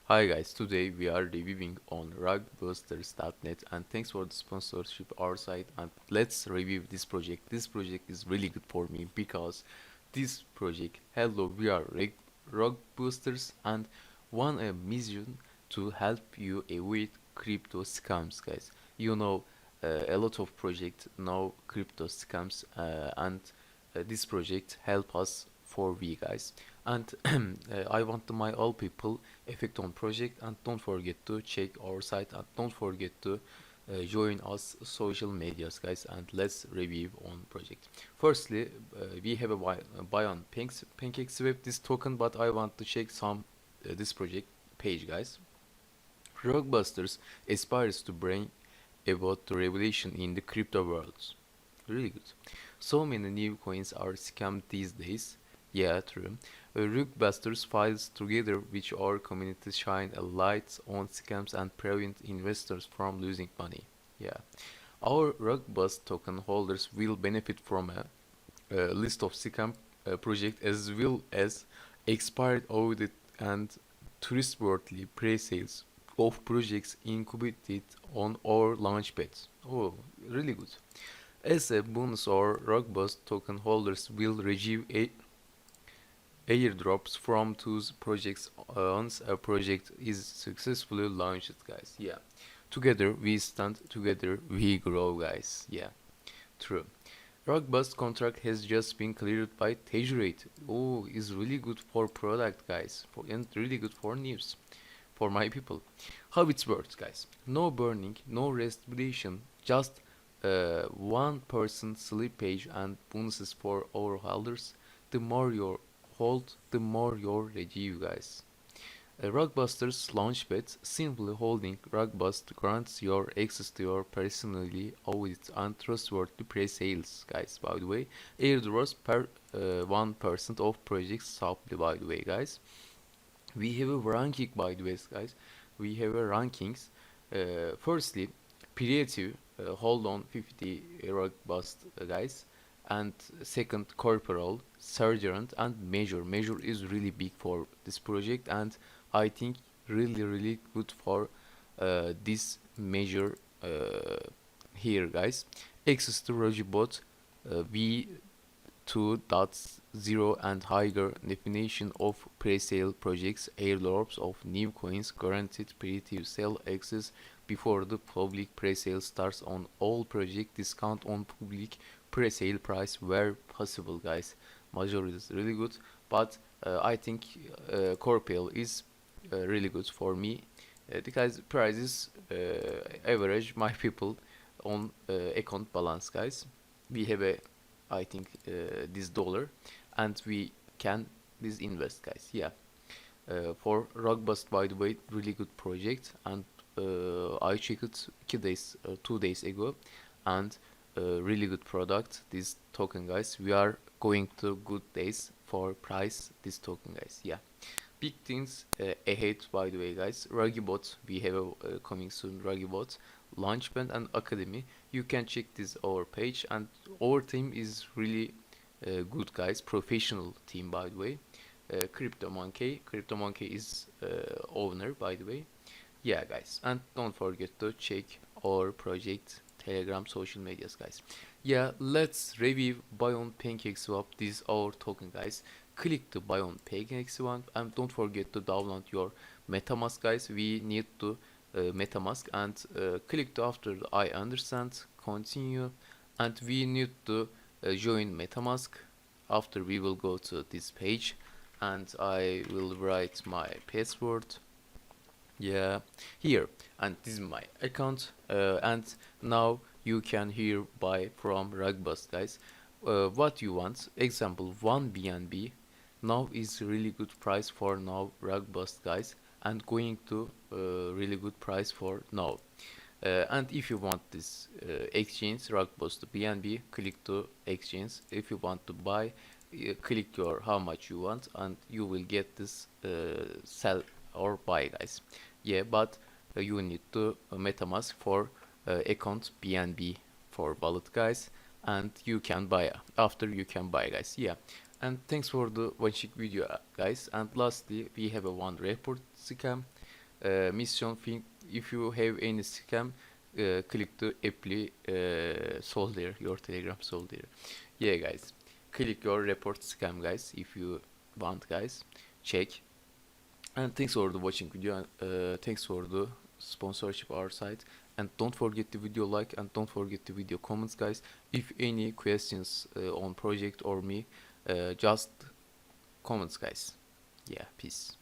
Hi guys, today we are reviewing on rugbusters.net and thanks for the sponsorship our site and let's review this project. This project is really good for me because this project, hello, we are rugbusters and one a mission to help you avoid crypto scams, guys. A lot of projects know crypto scams and this project help us for we guys and I want to my all people effect on project and don't forget to check our site and don't forget to join us social medias guys and let's review on project. Firstly, we have buy on PancakeSwap this token, but I want to check some this project page guys. Rockbusters aspires to bring about the revolution in the crypto world. Really good. So many new coins are scammed these days. Yeah, true. Rookbusters files together which our community shine a light on scams and prevent investors from losing money. Yeah. Our Rockbust token holders will benefit from a list of scam projects as well as expired audit and trustworthy pre-sales of projects incubated on our launchpads. Oh, really good. As a bonus, our Rockbust token holders will receive airdrops from those projects once a project is successfully launched, guys. Yeah. Together we stand, together we grow, guys. Yeah, true. Rockbust contract has just been cleared by Tejerate. Oh, is really good for product, guys. And really good for news for my people. How it works, guys. No burning, no restriction, just 1% sleep page and bonuses for our holders. The more you hold, the more you receive, guys. A Rockbuster's Launchpad, simply holding Rockbust grants your access to your personally audited and trustworthy pre-sales, guys, by the way. Airdrops per 1% of projects supply, by the way, guys. We have a ranking, by the way, guys. We have a rankings. Firstly, creative, hold on 50 Rockbust, guys. And second, corporal, sergeant, and major. Major is really big for this project and I think really good for this measure here, guys. Access to Rojibot V2.0 and higher definition of pre-sale projects, airdrops of new coins, guaranteed pre-sale sell access before the public pre-sale starts on all project, discount on public pre-sale price where possible, guys. Major is really good, but I think Corpel is really good for me because prices average my people on account balance, guys. We have a I think this dollar and we can this invest, guys. Yeah, for Rockbust, by the way, really good project and I checked it 2 days ago and really good product this token, guys. We are going to good days for price this token, guys. Yeah, big things ahead, by the way, guys. Rugibot, we have a coming soon. Rugibot, Launchpad and Academy. You can check this our page, and our team is really good, guys. Professional team, by the way. Crypto Monkey is owner, by the way. Yeah, guys, and don't forget to check our project Telegram social medias, guys. Yeah, let's review Bion PancakeSwap. This is our token, guys. Click to Bion PancakeSwap and don't forget to download your MetaMask, guys. We need to MetaMask and click to after I understand, continue, and we need to join MetaMask. After we will go to this page and I will write my password. Yeah, here, and this is my account and now you can here buy from Rugbust, guys. What you want, example 1 BNB now is really good price for now Rugbust, guys, and going to really good price for now. And if you want this exchange Rugbust BNB, click to exchange. If you want to buy, click your how much you want and you will get this sell or buy, guys. Yeah, but you need to MetaMask for account BNB for wallet, guys, and you can buy after you can buy, guys. Yeah, and thanks for the watching video, guys. And lastly, we have a one report scam. mission thing. If you have any scam, click the apply soldier, your Telegram soldier. Yeah, guys, click your report scam, guys, if you want, guys. Check. And thanks for the watching video, and thanks for the sponsorship our site. And don't forget the video like, and don't forget the video comments, guys. If any questions on project or me, just comments, guys. Yeah, peace.